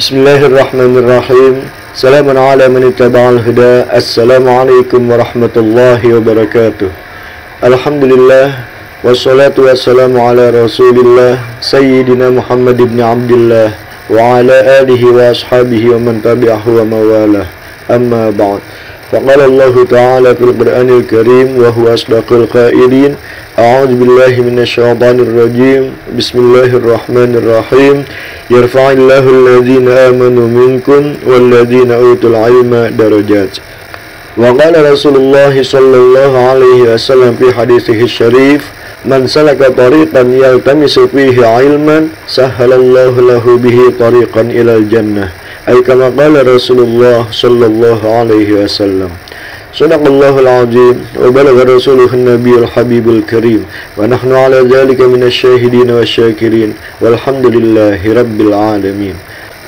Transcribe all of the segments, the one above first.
Bismillahirrahmanirrahim. Salamun ala man ittaba'al huda. Assalamualaikum warahmatullahi wabarakatuh. Alhamdulillah, wassalatu wassalamu ala rasulillah Sayyidina Muhammad ibn Abdullah wa ala alihi wa ashabihi wa man tabi'ahu wa mawalah. Amma ba'd. Faqala Allah Ta'ala fil Qur'anil Karim wa huwa asdaqul qailin. A'udzu billahi minasyaitonir rajim. Bismillahirrahmanirrahim. Yarfa'illahu alladhina amanu minkum walladhina utul ilma darajat. Wa qala Rasulullah sallallahu alaihi wasallam fi hadithihi syarif, man salaka tariqan yaltamisu fihi ilman sahhalallahu lahu bihi tariqan ilal jannah. Ay kama qala Rasulullah sallallahu alaihi wasallam. Sadaqallahul azim wa balagha rasuluhun nabiyul habibul karim wa nahnu ala dzalika minasyahidin wasyakirin walhamdulillahi rabbil alamin.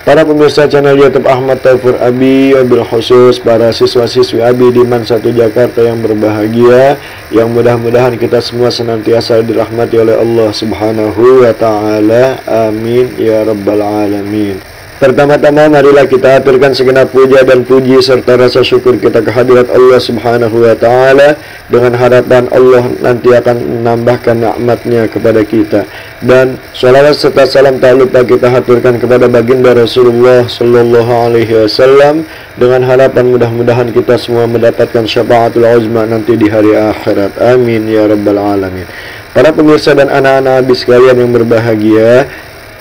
Para pemirsa channel YouTube Ahmad Taufur Abi, wabil khusus para siswa-siswi Abi di Man 1 Jakarta yang berbahagia, yang mudah-mudahan kita semua senantiasa dirahmati oleh Allah Subhanahu wa taala. Amin ya rabbal alamin. Pertama-tama marilah kita aturkan segenap puja dan puji serta rasa syukur kita kehadirat Allah Subhanahu wa taala, dengan harapan Allah nanti akan menambahkan nikmat-Nya kepada kita. Dan sholawat serta salam tak lupa kita haturkan kepada baginda Rasulullah sallallahu alaihi wasallam, dengan harapan mudah-mudahan kita semua mendapatkan syafaatul uzma nanti di hari akhirat. Amin ya rabbal alamin. Para pemirsa dan anak-anak Abi sekalian yang berbahagia,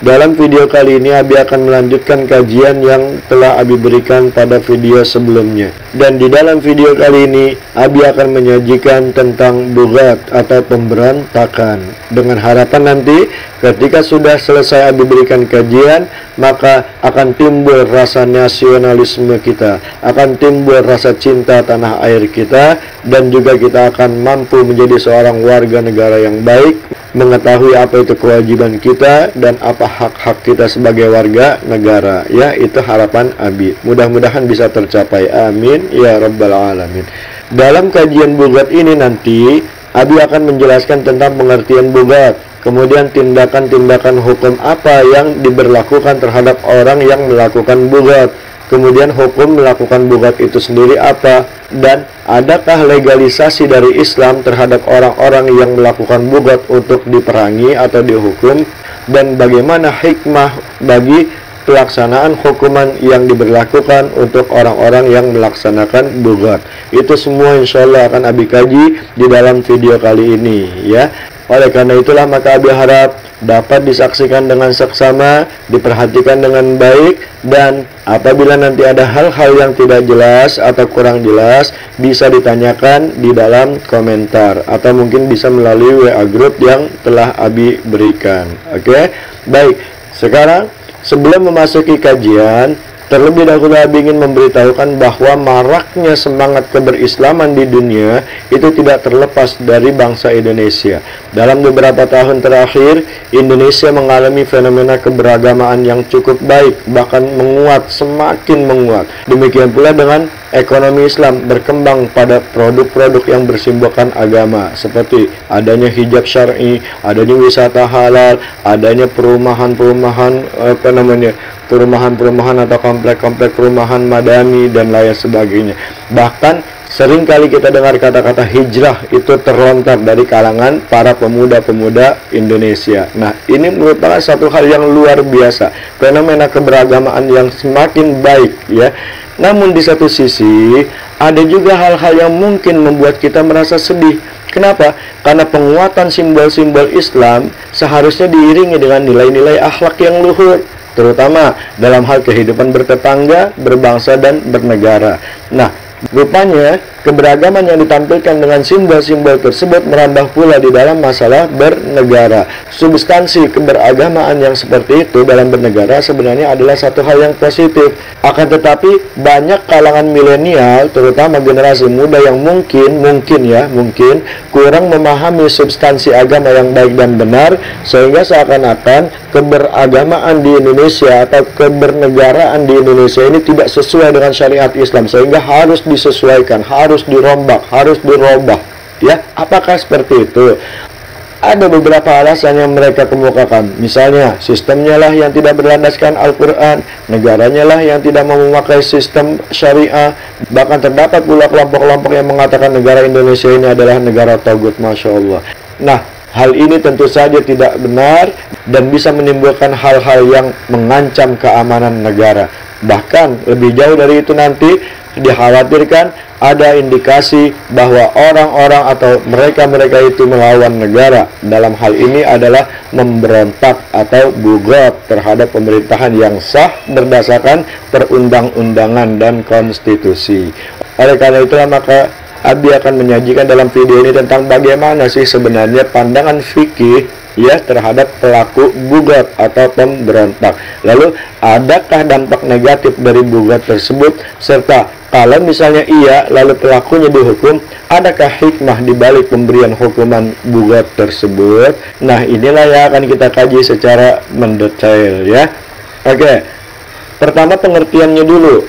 dalam video kali ini Abi akan melanjutkan kajian yang telah Abi berikan pada video sebelumnya. Dan di dalam video kali ini Abi akan menyajikan tentang lughat atau pemberontakan, dengan harapan nanti ketika sudah selesai Abi berikan kajian, maka akan timbul rasa nasionalisme kita, akan timbul rasa cinta tanah air kita, dan juga kita akan mampu menjadi seorang warga negara yang baik, mengetahui apa itu kewajiban kita dan apa hak-hak kita sebagai warga negara. Ya, itu harapan Abi. Mudah-mudahan bisa tercapai. Amin ya rabbal alamin. Dalam kajian lughat ini nanti Abi akan menjelaskan tentang pengertian lughat, kemudian tindakan-tindakan hukum apa yang diberlakukan terhadap orang yang melakukan lughat, kemudian hukum melakukan lughat itu sendiri apa, dan adakah legalisasi dari Islam terhadap orang-orang yang melakukan lughat untuk diperangi atau dihukum, dan bagaimana hikmah bagi pelaksanaan hukuman yang diberlakukan untuk orang-orang yang melaksanakan lughat. Itu semua insya Allah akan Abi kaji di dalam video kali ini, ya. Oleh karena itulah maka Abi harap dapat disaksikan dengan seksama, diperhatikan dengan baik, dan apabila nanti ada hal-hal yang tidak jelas atau kurang jelas, bisa ditanyakan di dalam komentar atau mungkin bisa melalui WA group yang telah Abi berikan. Oke? Baik, sekarang sebelum memasuki kajian, terlebih dahulu Abi ingin memberitahukan bahwa maraknya semangat keberislaman di dunia itu tidak terlepas dari bangsa Indonesia. Dalam beberapa tahun terakhir, Indonesia mengalami fenomena keberagamaan yang cukup baik, bahkan menguat, semakin menguat. Demikian pula dengan ekonomi Islam berkembang pada produk-produk yang bersimbolkan agama, seperti adanya hijab syar'i, adanya wisata halal, adanya perumahan-perumahan perumahan atau komplek-komplek perumahan madani dan lain sebagainya. Bahkan sering kali kita dengar kata-kata hijrah itu terlontar dari kalangan para pemuda-pemuda Indonesia. Nah, ini merupakan satu hal yang luar biasa, fenomena keberagamaan yang semakin baik, ya. Namun di satu sisi ada juga hal-hal yang mungkin membuat kita merasa sedih. Kenapa? Karena penguatan simbol-simbol Islam seharusnya diiringi dengan nilai-nilai akhlak yang luhur, terutama dalam hal kehidupan bertetangga, berbangsa, dan bernegara. Nah, rupanya keberagaman yang ditampilkan dengan simbol-simbol tersebut merambah pula di dalam masalah bernegara. Substansi keberagamaan yang seperti itu dalam bernegara sebenarnya adalah satu hal yang positif. Akan tetapi banyak kalangan milenial, terutama generasi muda yang mungkin kurang memahami substansi agama yang baik dan benar, sehingga seakan-akan keberagamaan di Indonesia atau kebernegaraan di Indonesia ini tidak sesuai dengan syariat Islam, sehingga harus disesuaikan, harus dirombak, harus dirubah. Ya, apakah seperti itu? ada beberapa alasan yang mereka kemukakan. Misalnya, sistemnya lah yang tidak berlandaskan Al-Quran, negaranya lah yang tidak mau memakai sistem syariah. Bahkan terdapat pula kelompok-kelompok yang mengatakan negara Indonesia ini adalah negara tagut, Masya Allah. Nah, hal ini tentu saja tidak benar dan bisa menimbulkan hal-hal yang mengancam keamanan negara. Bahkan lebih jauh dari itu nanti dikhawatirkan ada indikasi bahwa orang-orang atau mereka-mereka itu melawan negara. Dalam hal ini adalah memberontak atau bugot terhadap pemerintahan yang sah berdasarkan perundang-undangan dan konstitusi. Oleh karena itulah maka Abi akan menyajikan dalam video ini tentang bagaimana sih sebenarnya pandangan fikih ya terhadap pelaku bugot atau pemberontak. Lalu adakah dampak negatif dari bugot tersebut, serta kalau misalnya iya lalu pelakunya dihukum, adakah hikmah di balik pemberian hukuman bugot tersebut? Nah, inilah yang akan kita kaji secara mendetail ya. Oke. Pertama pengertiannya dulu.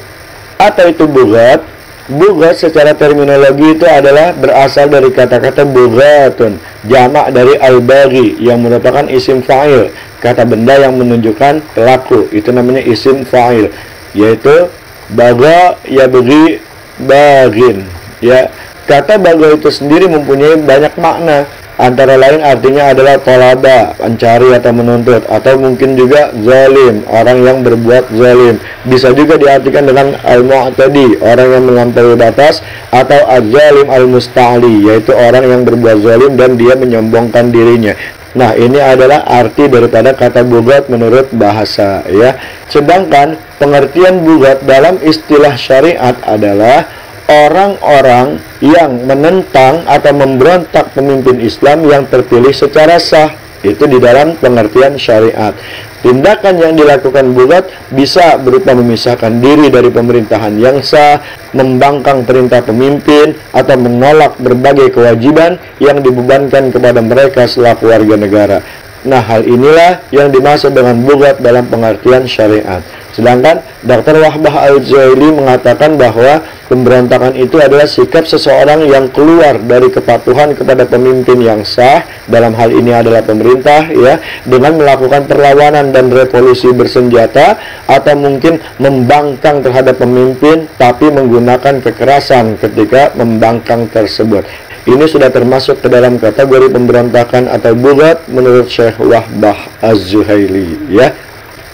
Apa itu bugot? Bugot secara terminologi itu adalah berasal dari kata-kata bugatun, jamak dari al-baghi yang merupakan isim fa'il, kata benda yang menunjukkan pelaku, itu namanya isim fa'il, yaitu baga ya bagi bagin ya. Kata baga itu sendiri mempunyai banyak makna, antara lain artinya adalah talaba, mencari atau menuntut, atau mungkin juga zalim, orang yang berbuat zalim. Bisa juga diartikan dengan al-mu'tadi, orang yang melampaui batas, atau az-zalim al-musta'li, yaitu orang yang berbuat zalim dan dia menyombongkan dirinya. Nah, ini adalah arti daripada kata bugat menurut bahasa ya. Sedangkan pengertian bugat dalam istilah syariat adalah orang-orang yang menentang atau memberontak pemimpin Islam yang terpilih secara sah. Itu di dalam pengertian syariat. Tindakan yang dilakukan bugat bisa berupa memisahkan diri dari pemerintahan yang sah, membangkang perintah pemimpin, atau menolak berbagai kewajiban yang dibebankan kepada mereka selaku warga negara. Nah, hal inilah yang dimaksud dengan bugat dalam pengertian syariat. Sedangkan Dr. Wahbah Al-Zaili mengatakan bahwa pemberontakan itu adalah sikap seseorang yang keluar dari kepatuhan kepada pemimpin yang sah, dalam hal ini adalah pemerintah ya, dengan melakukan perlawanan dan revolusi bersenjata, atau mungkin membangkang terhadap pemimpin tapi menggunakan kekerasan ketika membangkang tersebut. Ini sudah termasuk ke dalam kategori pemberontakan atau bugat menurut Syekh Wahbah Az-Zuhaili ya.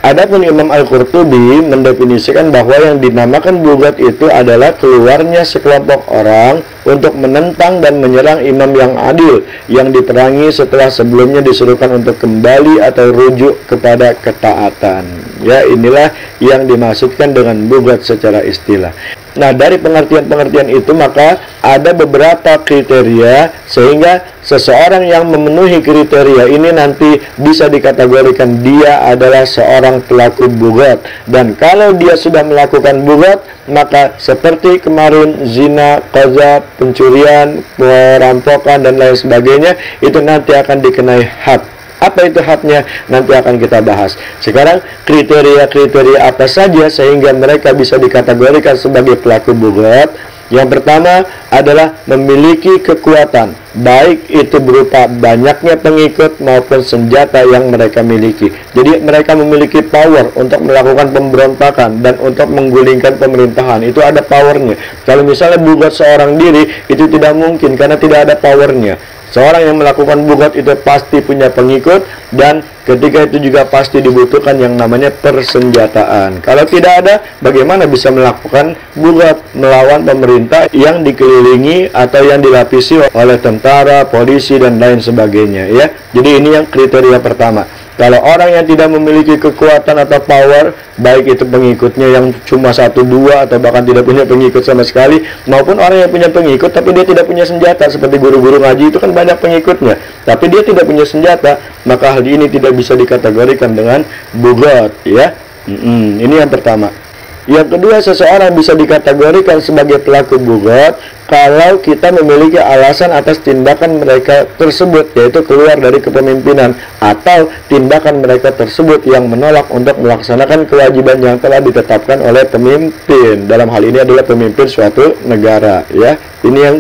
Adapun Imam Al-Qurtubi mendefinisikan bahwa yang dinamakan bugat itu adalah keluarnya sekelompok orang untuk menentang dan menyerang imam yang adil yang diperangi setelah sebelumnya disuruhkan untuk kembali atau rujuk kepada ketaatan. Ya, inilah yang dimaksudkan dengan bugat secara istilah. Nah, dari pengertian-pengertian itu maka ada beberapa kriteria sehingga seseorang yang memenuhi kriteria ini nanti bisa dikategorikan dia adalah seorang pelaku bugat. Dan kalau dia sudah melakukan bugat, maka seperti kemarin zina, qazaf, pencurian, perampokan dan lain sebagainya, itu nanti akan dikenai had. Apa itu hadnya? Nanti akan kita bahas. Sekarang kriteria-kriteria apa saja sehingga mereka bisa dikategorikan sebagai pelaku bugat? Yang pertama adalah memiliki kekuatan, baik itu berupa banyaknya pengikut maupun senjata yang mereka miliki. Jadi mereka memiliki power untuk melakukan pemberontakan dan untuk menggulingkan pemerintahan. Itu ada powernya. Kalau misalnya bugat seorang diri, itu tidak mungkin karena tidak ada powernya. Seorang yang melakukan bugat itu pasti punya pengikut, dan ketika itu juga pasti dibutuhkan yang namanya persenjataan. Kalau tidak ada, bagaimana bisa melakukan bugat melawan pemerintah yang dikelilingi atau yang dilapisi oleh tentara, polisi, dan lain sebagainya ya. Jadi ini yang kriteria pertama. Kalau orang yang tidak memiliki kekuatan atau power, baik itu pengikutnya yang cuma 1-2 atau bahkan tidak punya pengikut sama sekali, maupun orang yang punya pengikut tapi dia tidak punya senjata, seperti guru-guru ngaji itu kan banyak pengikutnya, tapi dia tidak punya senjata, maka hal ini tidak bisa dikategorikan dengan bugat ya. Ini yang pertama. Yang kedua, seseorang bisa dikategorikan sebagai pelaku bugat kalau kita memiliki alasan atas tindakan mereka tersebut, yaitu keluar dari kepemimpinan atau tindakan mereka tersebut yang menolak untuk melaksanakan kewajiban yang telah ditetapkan oleh pemimpin. Dalam hal ini adalah pemimpin suatu negara ya. Ini yang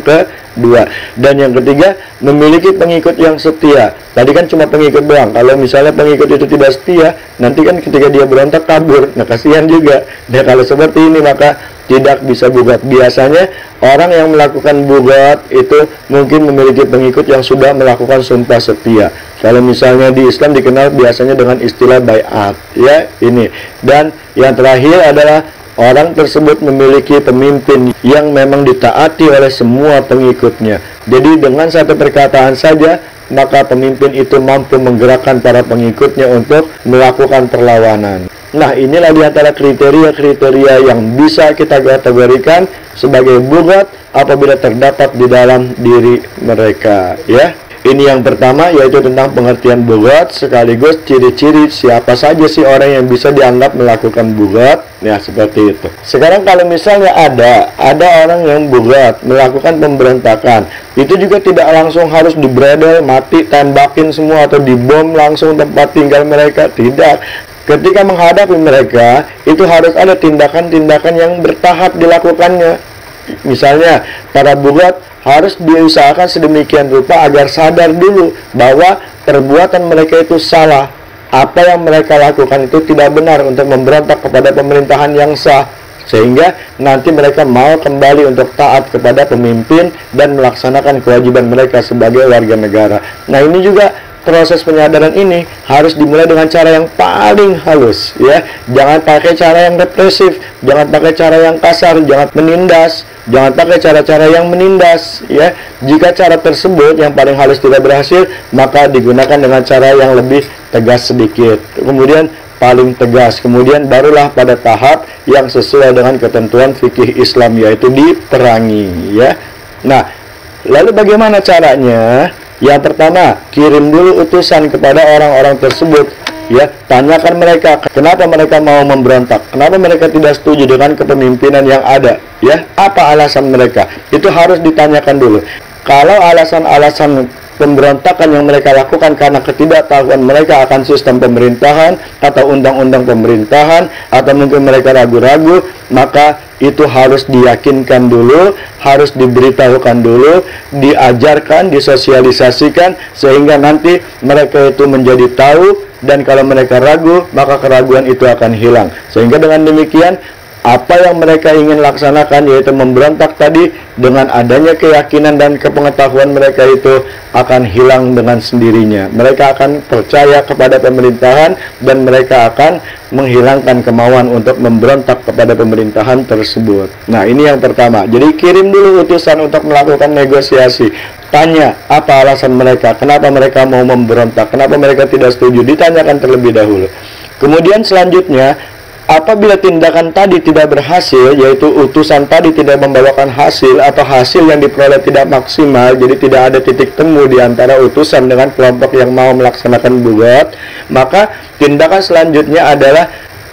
dua. Dan yang ketiga, memiliki pengikut yang setia. Tadi kan cuma pengikut doang. Kalau misalnya pengikut itu tidak setia, nanti kan ketika dia berontak kabur, nah kasihan juga. Nah kalau seperti ini maka tidak bisa bugat. Biasanya orang yang melakukan bugat itu mungkin memiliki pengikut yang sudah melakukan sumpah setia. Kalau misalnya di Islam dikenal biasanya dengan istilah bai'at, ya ini. Dan yang terakhir adalah orang tersebut memiliki pemimpin yang memang ditaati oleh semua pengikutnya. Jadi dengan satu perkataan saja, maka pemimpin itu mampu menggerakkan para pengikutnya untuk melakukan perlawanan. Nah, inilah di antara kriteria-kriteria yang bisa kita kategorikan sebagai bugat apabila terdapat di dalam diri mereka, ya. Ini yang pertama, yaitu tentang pengertian bugat sekaligus ciri-ciri siapa saja sih orang yang bisa dianggap melakukan bugat. Ya, seperti itu. Sekarang kalau misalnya ada orang yang bugat melakukan pemberontakan, itu juga tidak langsung harus dibredel, mati, tembakin semua atau dibom langsung tempat tinggal mereka. Tidak. Ketika menghadapi mereka, itu harus ada tindakan-tindakan yang bertahap dilakukannya. Misalnya, para bugat harus diusahakan sedemikian rupa agar sadar dulu bahwa perbuatan mereka itu salah. Apa yang mereka lakukan itu tidak benar untuk memberontak kepada pemerintahan yang sah, sehingga nanti mereka mau kembali untuk taat kepada pemimpin dan melaksanakan kewajiban mereka sebagai warga negara. Nah, ini juga proses penyadaran ini harus dimulai dengan cara yang paling halus, ya. Jangan pakai cara yang represif, jangan pakai cara yang kasar, jangan menindas, jangan pakai cara-cara yang menindas, ya. Jika cara tersebut yang paling halus tidak berhasil, maka digunakan dengan cara yang lebih tegas sedikit. Kemudian paling tegas, kemudian barulah pada tahap yang sesuai dengan ketentuan fikih Islam, yaitu diperangi, ya. Nah, lalu bagaimana caranya? Yang pertama, kirim dulu utusan kepada orang-orang tersebut, ya. Tanyakan mereka kenapa mereka mau memberontak, kenapa mereka tidak setuju dengan kepemimpinan yang ada, ya. Apa alasan mereka? Itu harus ditanyakan dulu. Kalau alasan-alasan pemberontakan yang mereka lakukan karena ketidaktahuan mereka akan sistem pemerintahan atau undang-undang pemerintahan, atau mungkin mereka ragu-ragu, maka itu harus diyakinkan dulu, harus diberitahukan dulu, diajarkan, disosialisasikan, sehingga nanti mereka itu menjadi tahu, dan kalau mereka ragu, maka keraguan itu akan hilang. Sehingga dengan demikian, apa yang mereka ingin laksanakan, yaitu memberontak tadi, dengan adanya keyakinan dan kepengetahuan mereka itu akan hilang dengan sendirinya. Mereka akan percaya kepada pemerintahan dan mereka akan menghilangkan kemauan untuk memberontak kepada pemerintahan tersebut. Nah, ini yang pertama. Jadi kirim dulu utusan untuk melakukan negosiasi. Tanya apa alasan mereka, kenapa mereka mau memberontak, kenapa mereka tidak setuju, ditanyakan terlebih dahulu. Kemudian selanjutnya, apabila tindakan tadi tidak berhasil, yaitu utusan tadi tidak membawakan hasil atau hasil yang diperoleh tidak maksimal, jadi tidak ada titik temu di antara utusan dengan kelompok yang mau melaksanakan bugat, maka tindakan selanjutnya adalah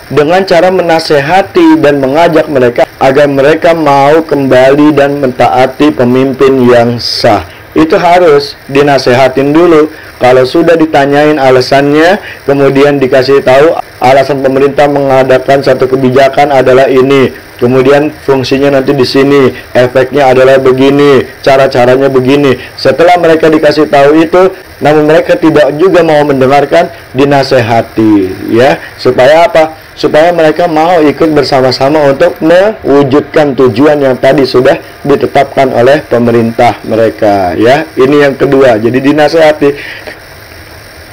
dengan cara menasehati dan mengajak mereka agar mereka mau kembali dan mentaati pemimpin yang sah. Itu harus dinasehatin dulu. Kalau sudah ditanyain alasannya, kemudian dikasih tahu alasan pemerintah mengadakan satu kebijakan adalah ini, kemudian fungsinya nanti di sini, efeknya adalah begini, cara-caranya begini. Setelah mereka dikasih tahu itu, namun mereka tidak juga mau mendengarkan, dinasehati, ya, supaya apa? Supaya mereka mau ikut bersama-sama untuk mewujudkan tujuan yang tadi sudah ditetapkan oleh pemerintah mereka, ya. Ini yang kedua, jadi dinasehati.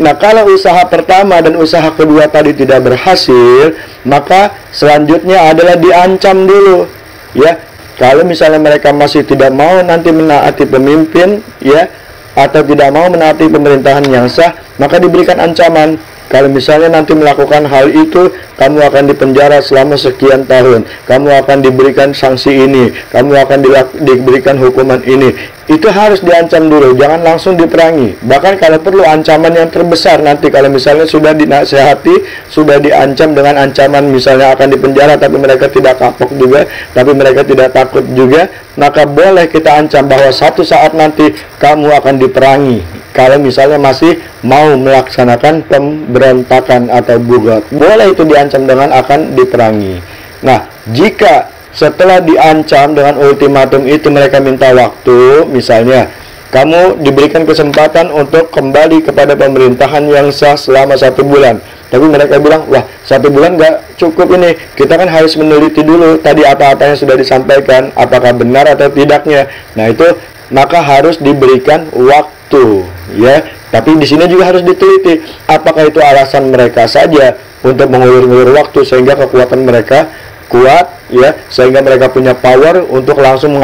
Nah, kalau usaha pertama dan usaha kedua tadi tidak berhasil, maka selanjutnya adalah diancam dulu, ya. Kalau misalnya mereka masih tidak mau nanti menaati pemimpin, ya, atau tidak mau menaati pemerintahan yang sah, maka diberikan ancaman. Kalau misalnya nanti melakukan hal itu, kamu akan dipenjara selama sekian tahun, kamu akan diberikan sanksi ini, kamu akan diberikan hukuman ini. Itu harus diancam dulu, jangan langsung diperangi. Bahkan kalau perlu ancaman yang terbesar nanti, kalau misalnya sudah dinasehati, sudah diancam dengan ancaman misalnya akan dipenjara, tapi mereka tidak kapok juga, tapi mereka tidak takut juga, maka boleh kita ancam bahwa satu saat nanti kamu akan diperangi. Kalau misalnya masih mau melaksanakan pemberontakan atau bugat, boleh itu diancam dengan akan diperangi. Nah, jika setelah diancam dengan ultimatum itu mereka minta waktu, misalnya kamu diberikan kesempatan untuk kembali kepada pemerintahan yang sah selama 1 bulan. Tapi mereka bilang, wah 1 bulan nggak cukup ini. Kita kan harus meneliti dulu tadi apa-apa yang sudah disampaikan, apakah benar atau tidaknya. Nah itu maka harus diberikan waktu, ya. Tapi di sini juga harus diteliti, apakah itu alasan mereka saja untuk mengulur-ulur waktu sehingga kekuatan mereka kuat, ya, sehingga mereka punya power untuk langsung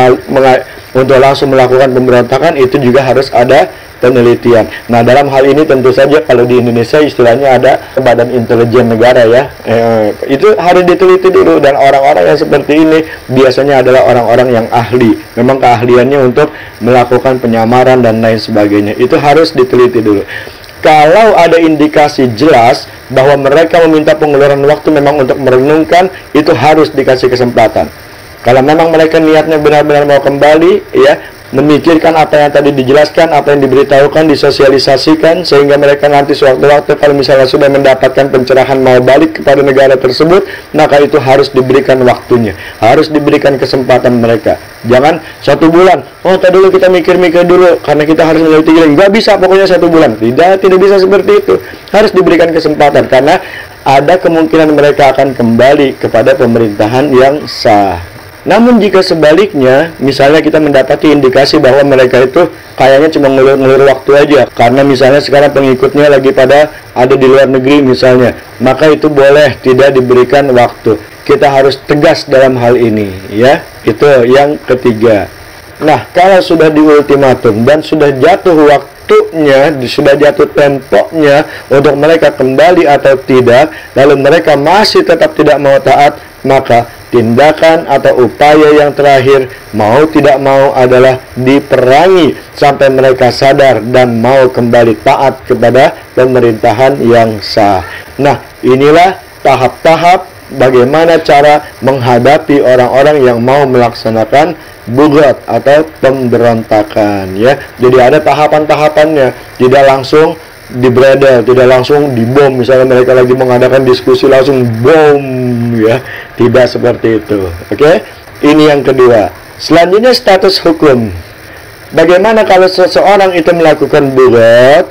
melakukan pemberontakan. Itu juga harus ada penelitian. Nah dalam hal ini tentu saja kalau di Indonesia istilahnya ada Badan Intelijen Negara, ya, itu harus diteliti dulu. Dan orang-orang yang seperti ini biasanya adalah orang-orang yang ahli, memang keahliannya untuk melakukan penyamaran dan lain sebagainya. Itu harus diteliti dulu. Kalau ada indikasi jelas bahwa mereka meminta penguluran waktu memang untuk merenungkan, itu harus dikasih kesempatan. Kalau memang mereka niatnya benar-benar mau kembali, ya, memikirkan apa yang tadi dijelaskan, apa yang diberitahukan, disosialisasikan, sehingga mereka nanti sewaktu-waktu kalau misalnya sudah mendapatkan pencerahan mau balik kepada negara tersebut, maka itu harus diberikan waktunya, harus diberikan kesempatan mereka. Jangan 1 bulan, oh tadi dulu kita mikir-mikir dulu karena kita harus meneliti, nggak bisa pokoknya 1 bulan. Tidak bisa seperti itu. Harus diberikan kesempatan karena ada kemungkinan mereka akan kembali kepada pemerintahan yang sah. Namun jika sebaliknya, misalnya kita mendapati indikasi bahwa mereka itu kayaknya cuma ngelur waktu aja, karena misalnya sekarang pengikutnya lagi pada ada di luar negeri misalnya, maka itu boleh tidak diberikan waktu. Kita harus tegas dalam hal ini, ya. Itu yang ketiga. Nah, kalau sudah diultimatum dan sudah jatuh waktunya, sudah jatuh temponya untuk mereka kembali atau tidak, lalu mereka masih tetap tidak mau taat, maka tindakan atau upaya yang terakhir mau tidak mau adalah diperangi sampai mereka sadar dan mau kembali taat kepada pemerintahan yang sah. Nah, inilah tahap-tahap bagaimana cara menghadapi orang-orang yang mau melaksanakan bugat atau pemberontakan, ya. Jadi ada tahapan-tahapannya, tidak langsung dibredel, tidak langsung dibom. Misalnya mereka lagi mengadakan diskusi langsung bom, ya, tidak seperti itu. Oke, ini yang kedua. Selanjutnya status hukum. Bagaimana kalau seseorang itu melakukan bugat?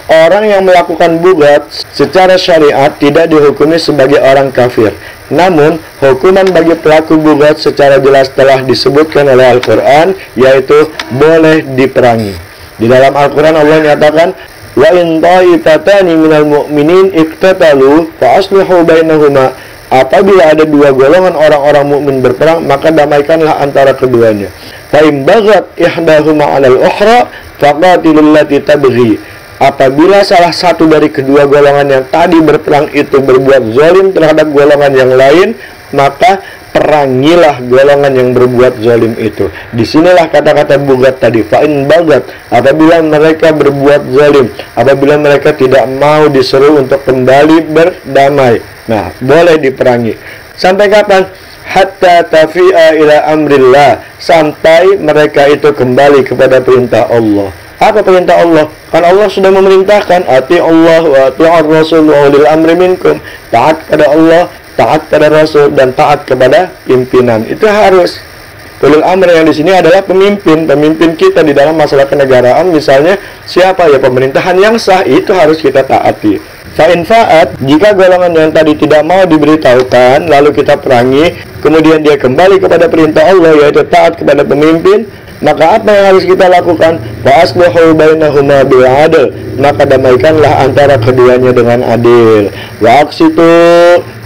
Orang yang melakukan bugat secara syariat tidak dihukumi sebagai orang kafir. Namun hukuman bagi pelaku bugat secara jelas telah disebutkan oleh Al-Quran, yaitu boleh diperangi. Di dalam Al-Quran Allah menyatakan, wa in ta'ifatani minal mu'minin iqtatalu fa aslihu bainahuma. Apabila ada 2 golongan orang-orang mukmin berperang, maka damaikanlah antara keduanya. Fa in baghat ihdahuma 'alal ukhra faqatilul lati tabghi. Apabila salah satu dari kedua golongan yang tadi berperang itu berbuat zalim terhadap golongan yang lain, maka perangilah golongan yang berbuat zalim itu. Disinilah kata-kata bugat tadi, fa'in bagat, apabila mereka berbuat zalim, apabila mereka tidak mau diseru untuk kembali berdamai, nah boleh diperangi. Sampai kapan? Hatta tafi'a ila amrillah, sampai mereka itu kembali kepada perintah Allah. Apa perintah Allah? Kan Allah sudah memerintahkan, ati Allah wa ati'ar rasul wa ulil amri minkum. Taat kepada Allah, taat kepada Rasul, dan taat kepada pimpinan. Itu harus. Ulil amri yang di sini adalah pemimpin kita di dalam masalah kenegaraan. Misalnya siapa, ya pemerintahan yang sah, itu harus kita taati. Fa'in fa'at, jika golongan yang tadi tidak mau diberitahukan, lalu kita perangi, kemudian dia kembali kepada perintah Allah, yaitu taat kepada pemimpin, maka apa yang harus kita lakukan? Fa'aslihu bainahuma bil 'adl, maka damaikanlah antara keduanya dengan adil. Wa aqsitu,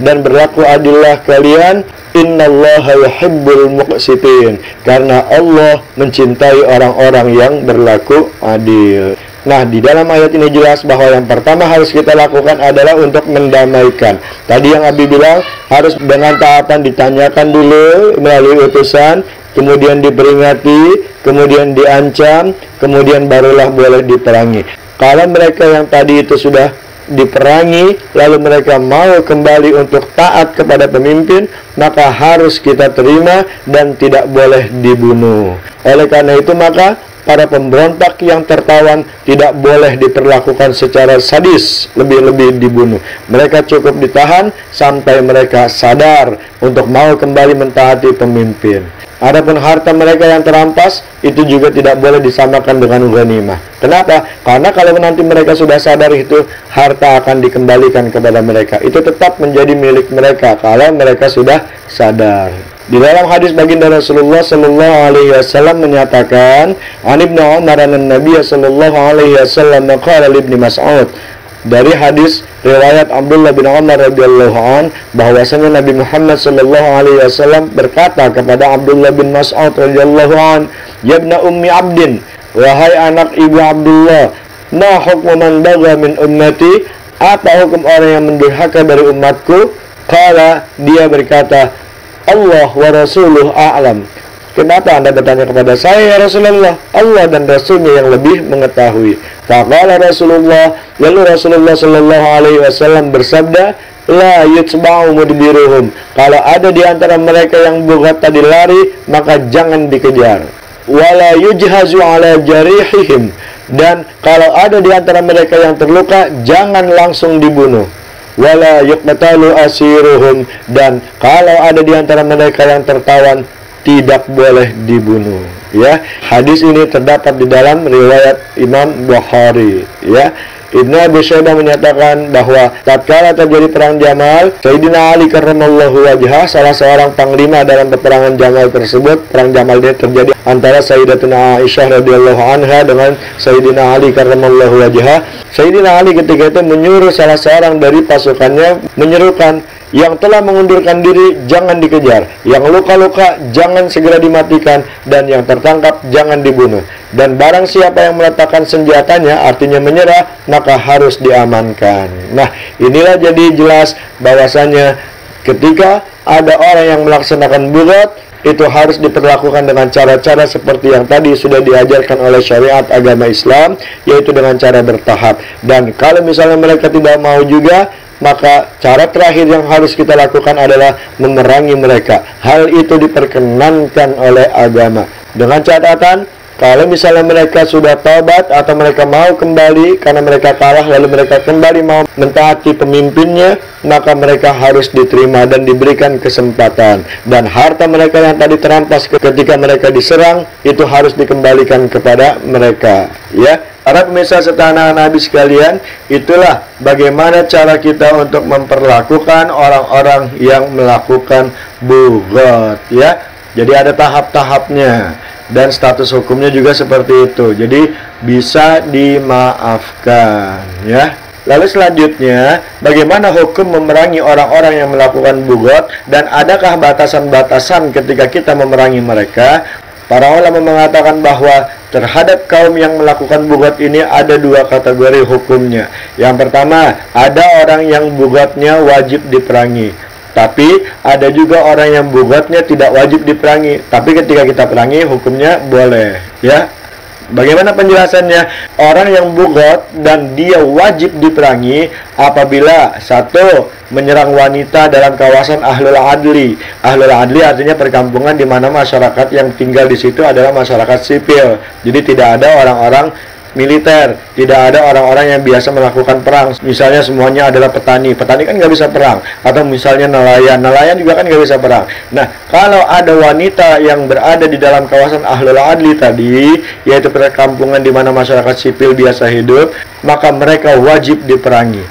dan berlaku adillah kalian. Innallaha yuhibbul muqsitin, karena Allah mencintai orang-orang yang berlaku adil. Nah, di dalam ayat ini jelas bahwa yang pertama harus kita lakukan adalah untuk mendamaikan. Tadi yang Abi bilang harus dengan tahapan ditanyakan dulu melalui utusan, kemudian diperingati, kemudian diancam, kemudian barulah boleh diperangi. Kalau mereka yang tadi itu sudah diperangi, lalu mereka mau kembali untuk taat kepada pemimpin, maka harus kita terima dan tidak boleh dibunuh. Oleh karena itu, maka para pemberontak yang tertawan tidak boleh diperlakukan secara sadis, lebih-lebih dibunuh. Mereka cukup ditahan sampai mereka sadar untuk mau kembali mentaati pemimpin. Adapun harta mereka yang terampas itu juga tidak boleh disamakan dengan ghanimah. Kenapa? Karena kalau nanti mereka sudah sadar itu harta akan dikembalikan kepada mereka. Itu tetap menjadi milik mereka kalau mereka sudah sadar. Di dalam hadis baginda Rasulullah sallallahu alaihi wasallam menyatakan, "An Ibnu Umar an-Nabiy sallallahu alaihi wasallam qala li Ibnu Mas'ud." Dari hadis riwayat Abdullah bin Umar radhiyallahu an bahwasanya Nabi Muhammad sallallahu alaihi wasallam berkata kepada Abdullah bin Mas'ud radhiyallahu an, "Ya ibna ummi Abdin, wahai anak ibu Abdullah, ma hukmu man bagha min ummati?" Apa hukum orang yang mendurhaka dari umatku? Qala, dia berkata, "Allah wa rasuluh a'lam." Kenapa Anda bertanya kepada saya, ya Rasulullah? Allah dan Rasulnya yang lebih mengetahui. Faqala Rasulullah, lalu Rasulullah sallallahu alaihi wasallam bersabda, "La yutba'u mudbiruhum." Kalau ada di antara mereka yang bugat tadi lari, maka jangan dikejar. Wala yujhazu ala jarihihim. Dan kalau ada di antara mereka yang terluka, jangan langsung dibunuh. Wala yuqtalu asiruhum. Dan kalau ada di antara mereka yang tertawan, tidak boleh dibunuh. Ya, hadis ini terdapat di dalam riwayat Imam Bukhari. Ya, Ibnu Abi Syaibah menyatakan bahwa tatkala terjadi perang Jamal, Sayyidina Ali karramallahu wajhah, salah seorang panglima dalam peperangan Jamal tersebut. Perang Jamal ini terjadi antara Sayyidatina Aisyah radhiyallahu anha dengan Sayyidina Ali karramallahu wajhah. Sayyidina Ali ketika itu menyuruh salah seorang dari pasukannya menyerukan, yang telah mengundurkan diri jangan dikejar, yang luka-luka jangan segera dimatikan, dan yang tertangkap jangan dibunuh. Dan barang siapa yang meletakkan senjatanya, artinya menyerah, maka harus diamankan. Nah, inilah jadi jelas bahwasanya ketika ada orang yang melaksanakan bugat, itu harus diperlakukan dengan cara-cara seperti yang tadi sudah diajarkan oleh syariat agama Islam, yaitu dengan cara bertahap. Dan kalau misalnya mereka tidak mau juga, maka cara terakhir yang harus kita lakukan adalah memerangi mereka. Hal itu diperkenankan oleh agama. Dengan catatan, kalau misalnya mereka sudah taubat atau mereka mau kembali karena mereka kalah lalu mereka kembali mau mentaati pemimpinnya, maka mereka harus diterima dan diberikan kesempatan. Dan harta mereka yang tadi terampas ketika mereka diserang, itu harus dikembalikan kepada mereka. Ya, para pemirsa serta anak-anak Nabi sekalian, itulah bagaimana cara kita untuk memperlakukan orang-orang yang melakukan bugat. Ya, jadi ada tahap-tahapnya. Dan status hukumnya juga seperti itu. Jadi bisa dimaafkan, ya. Lalu selanjutnya, bagaimana hukum memerangi orang-orang yang melakukan bugot, dan adakah batasan-batasan ketika kita memerangi mereka? Para ulama mengatakan bahwa terhadap kaum yang melakukan bugot ini ada dua kategori hukumnya. Yang pertama, ada orang yang bugatnya wajib diperangi. Tapi ada juga orang yang bugatnya tidak wajib diperangi, tapi ketika kita perangi hukumnya boleh. Ya, bagaimana penjelasannya? Orang yang bugat dan dia wajib diperangi apabila satu, menyerang wanita dalam kawasan ahlul adli. Ahlul adli artinya perkampungan di mana masyarakat yang tinggal di situ adalah masyarakat sipil. Jadi tidak ada orang-orang militer, tidak ada orang-orang yang biasa melakukan perang. Misalnya semuanya adalah petani, petani kan nggak bisa perang. Atau misalnya nelayan, nelayan juga kan nggak bisa perang. Nah, kalau ada wanita yang berada di dalam kawasan ahlul adli tadi, yaitu perkampungan di mana masyarakat sipil biasa hidup, maka mereka wajib diperangi.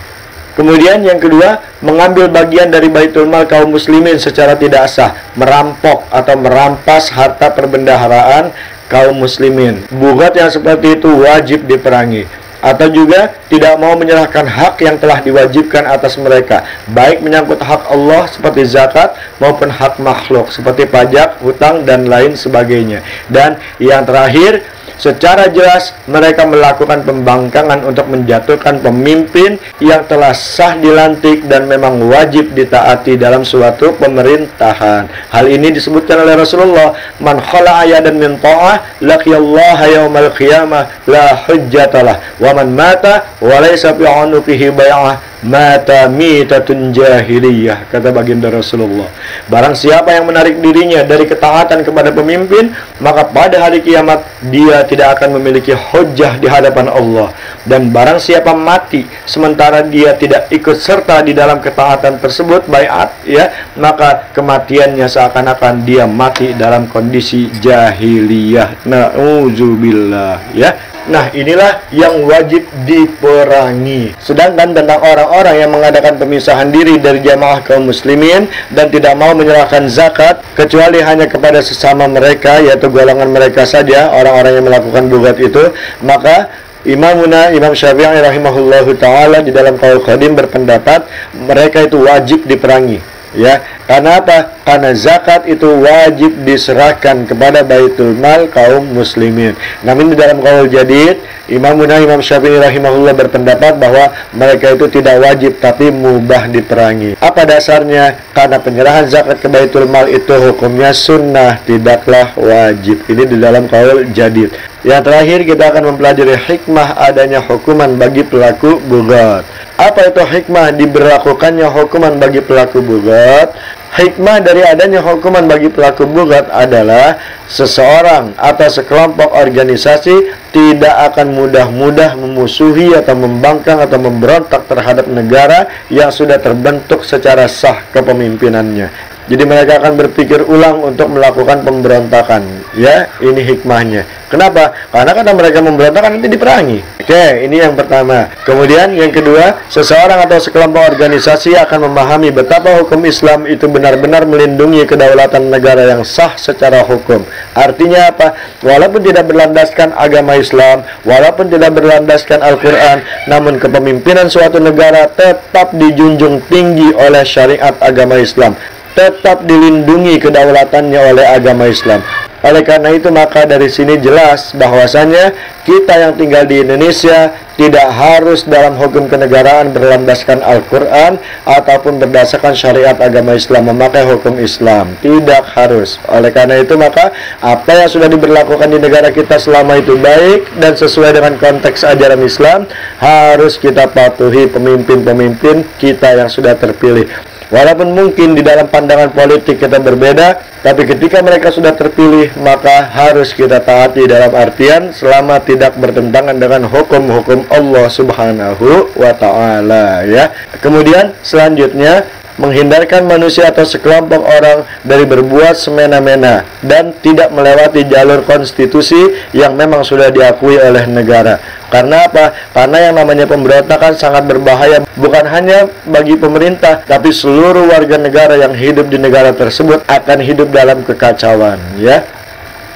Kemudian yang kedua, mengambil bagian dari baitul mal kaum muslimin secara tidak sah, merampok atau merampas harta perbendaharaan kaum muslimin. Bugat yang seperti itu wajib diperangi. Atau juga tidak mau menyerahkan hak yang telah diwajibkan atas mereka, baik menyangkut hak Allah seperti zakat maupun hak makhluk seperti pajak, hutang, dan lain sebagainya. Dan yang terakhir, secara jelas mereka melakukan pembangkangan untuk menjatuhkan pemimpin yang telah sah dilantik dan memang wajib ditaati dalam suatu pemerintahan. Hal ini disebutkan oleh Rasulullah, "Man khala'a yadan min ta'ah laqiyallaha yaumal qiyamah la hujjatalah wa man mata wa laysa fi 'unuqihi bai'ah mata mitatun jahiliyah, kata baginda Rasulullah. Barang siapa yang menarik dirinya dari ketaatan kepada pemimpin, maka pada hari kiamat dia tidak akan memiliki hujjah di hadapan Allah. Dan barang siapa mati sementara dia tidak ikut serta di dalam ketaatan tersebut, baiat, ya, maka kematiannya seakan-akan dia mati dalam kondisi jahiliyah. Na'udzubillah, ya. Nah, inilah yang wajib diperangi. Sedangkan tentang orang-orang yang mengadakan pemisahan diri dari jamaah kaum muslimin dan tidak mau menyerahkan zakat kecuali hanya kepada sesama mereka, yaitu golongan mereka saja, orang-orang yang melakukan bugat itu, maka Imam Syafi'i rahimahullahu ta'ala di dalam Qaul Qadim berpendapat mereka itu wajib diperangi. Ya, karena apa? Karena zakat itu wajib diserahkan kepada Baitul Mal kaum muslimin. Namun di dalam Qaul Jadid, Imam Syafi'i rahimahullah berpendapat bahwa mereka itu tidak wajib tapi mubah diperangi. Apa dasarnya? Karena penyerahan zakat ke Baitul Mal itu hukumnya sunnah, tidaklah wajib. Ini di dalam Qaul Jadid. Yang terakhir kita akan mempelajari hikmah adanya hukuman bagi pelaku bugat. Apa itu hikmah diberlakukannya hukuman bagi pelaku bugat? Hikmah dari adanya hukuman bagi pelaku bugat adalah seseorang atau sekelompok organisasi tidak akan mudah-mudah memusuhi atau membangkang atau memberontak terhadap negara yang sudah terbentuk secara sah kepemimpinannya. Jadi mereka akan berpikir ulang untuk melakukan pemberontakan. Ya, ini hikmahnya. Kenapa? Karena mereka memberontak nanti diperangi. Oke, ini yang pertama. Kemudian yang kedua, seseorang atau sekelompok organisasi akan memahami betapa hukum Islam itu benar-benar melindungi kedaulatan negara yang sah secara hukum. Artinya apa? Walaupun tidak berlandaskan agama Islam, walaupun tidak berlandaskan Al-Quran, namun kepemimpinan suatu negara tetap dijunjung tinggi oleh syariat agama Islam, tetap dilindungi kedaulatannya oleh agama Islam. Oleh karena itu maka dari sini jelas bahwasanya kita yang tinggal di Indonesia tidak harus dalam hukum kenegaraan berlandaskan Al-Quran ataupun berdasarkan syariat agama Islam, memakai hukum Islam. Tidak harus. Oleh karena itu maka apa yang sudah diberlakukan di negara kita selama itu baik dan sesuai dengan konteks ajaran Islam, harus kita patuhi pemimpin-pemimpin kita yang sudah terpilih. Walaupun mungkin di dalam pandangan politik kita berbeda, tapi ketika mereka sudah terpilih, maka harus kita taati dalam artian selama tidak bertentangan dengan hukum-hukum Allah Subhanahu wa ta'ala, ya. Kemudian selanjutnya, menghindarkan manusia atau sekelompok orang dari berbuat semena-mena dan tidak melewati jalur konstitusi yang memang sudah diakui oleh negara. Karena apa? Karena yang namanya pemberontakan sangat berbahaya, bukan hanya bagi pemerintah, tapi seluruh warga negara yang hidup di negara tersebut akan hidup dalam kekacauan, ya.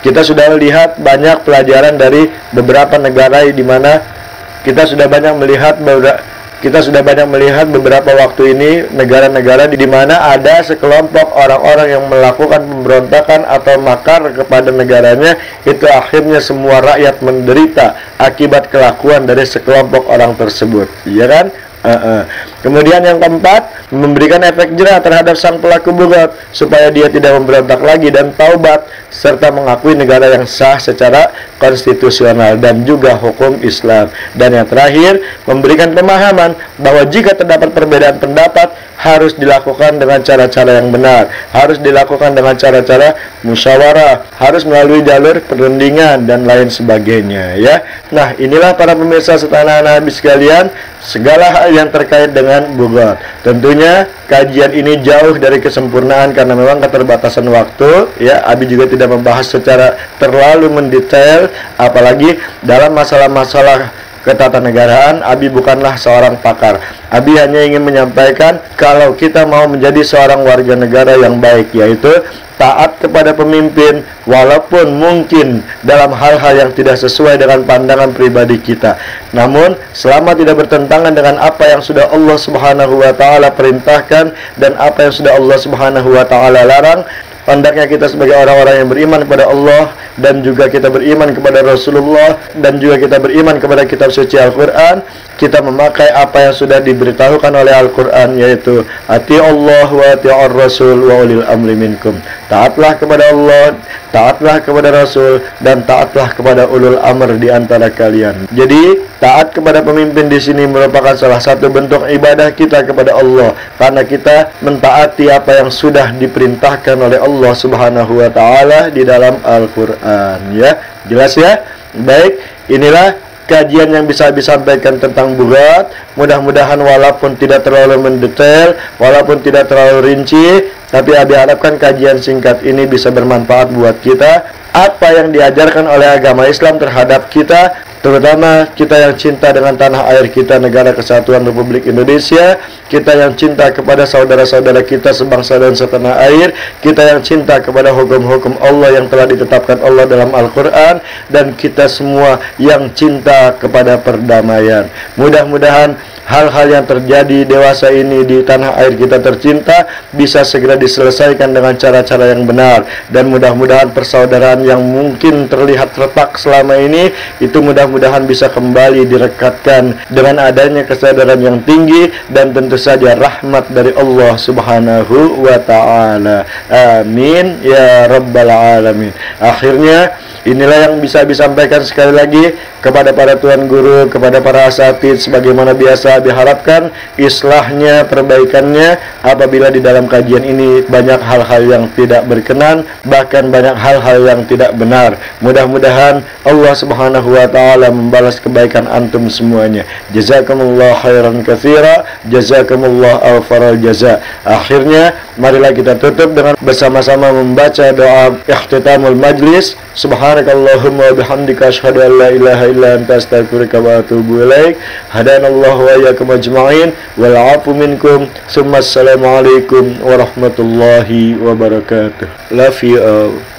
Kita sudah lihat banyak pelajaran dari beberapa negara di mana kita sudah banyak melihat beberapa waktu ini negara-negara di mana ada sekelompok orang-orang yang melakukan pemberontakan atau makar kepada negaranya, itu akhirnya semua rakyat menderita akibat kelakuan dari sekelompok orang tersebut, ya kan? Kemudian yang keempat, memberikan efek jerah terhadap sang pelaku bugat supaya dia tidak memberontak lagi dan taubat serta mengakui negara yang sah secara konstitusional dan juga hukum Islam. Dan yang terakhir, memberikan pemahaman bahwa jika terdapat perbedaan pendapat harus dilakukan dengan cara-cara yang benar, harus dilakukan dengan cara-cara musyawarah, harus melalui jalur perundingan dan lain sebagainya, ya. Nah, inilah para pemirsa setanah Nabi sekalian, segala hal yang terkait dengan bugat. Tentunya kajian ini jauh dari kesempurnaan karena memang keterbatasan waktu, ya. Abi juga tidak membahas secara terlalu mendetail, apalagi dalam masalah-masalah ketatanegaraan. Abi bukanlah seorang pakar. Abi hanya ingin menyampaikan kalau kita mau menjadi seorang warga negara yang baik, yaitu taat kepada pemimpin walaupun mungkin dalam hal-hal yang tidak sesuai dengan pandangan pribadi kita, namun selama tidak bertentangan dengan apa yang sudah Allah Subhanahu wa ta'ala perintahkan dan apa yang sudah Allah Subhanahu wa ta'ala larang, hendaknya kita sebagai orang-orang yang beriman kepada Allah dan juga kita beriman kepada Rasulullah, dan juga kita beriman kepada kitab suci Al-Quran, kita memakai apa yang sudah diberitahukan oleh Al-Quran, yaitu ati Allah wa ati'ur Rasul wa ulil amri minkum. Taatlah kepada Allah, taatlah kepada Rasul, dan taatlah kepada ulul amr di antara kalian. Jadi taat kepada pemimpin di sini merupakan salah satu bentuk ibadah kita kepada Allah, karena kita mentaati apa yang sudah diperintahkan oleh Allah Subhanahu wa taala di dalam Al-Qur'an, ya. Jelas ya? Baik, inilah kajian yang bisa disampaikan tentang bugat. Mudah-mudahan walaupun tidak terlalu mendetail, walaupun tidak terlalu rinci, tapi Abi harapkan kajian singkat ini bisa bermanfaat buat kita. Apa yang diajarkan oleh agama Islam terhadap kita, terutama kita yang cinta dengan tanah air kita, Negara Kesatuan Republik Indonesia, kita yang cinta kepada saudara-saudara kita sebangsa dan setanah air, kita yang cinta kepada hukum-hukum Allah yang telah ditetapkan Allah dalam Al-Quran, dan kita semua yang cinta kepada perdamaian. Mudah-mudahan hal-hal yang terjadi dewasa ini di tanah air kita tercinta bisa segera diselesaikan dengan cara-cara yang benar, dan mudah-mudahan persaudaraan yang mungkin terlihat retak selama ini itu mudah-mudahan bisa kembali direkatkan dengan adanya kesadaran yang tinggi, dan tentu saja rahmat dari Allah Subhanahu wa ta'ala. Amin ya rabbal alamin. Akhirnya inilah yang bisa disampaikan sekali lagi kepada para tuan guru, kepada para asatidz. Sebagaimana biasa diharapkan islahnya, perbaikannya apabila di dalam kajian ini banyak hal-hal yang tidak berkenan, bahkan banyak hal-hal yang tidak benar. Mudah-mudahan Allah Subhanahu wa ta'ala membalas kebaikan antum semuanya. Jazakumullah khairan katsira, jazakumullah al-faral jaza. Akhirnya marilah kita tutup dengan bersama-sama membaca doa ikhtitamul majlis. Subhanakallahumma wa bihamdika asyhadu an la ilaha illa anta astaghfiruka wa atubu ilaik. Hadanallahu wa iyyakum ajma'in wal 'afu minkum. Assalamualaikum warahmatullahi wabarakatuh. Love you all.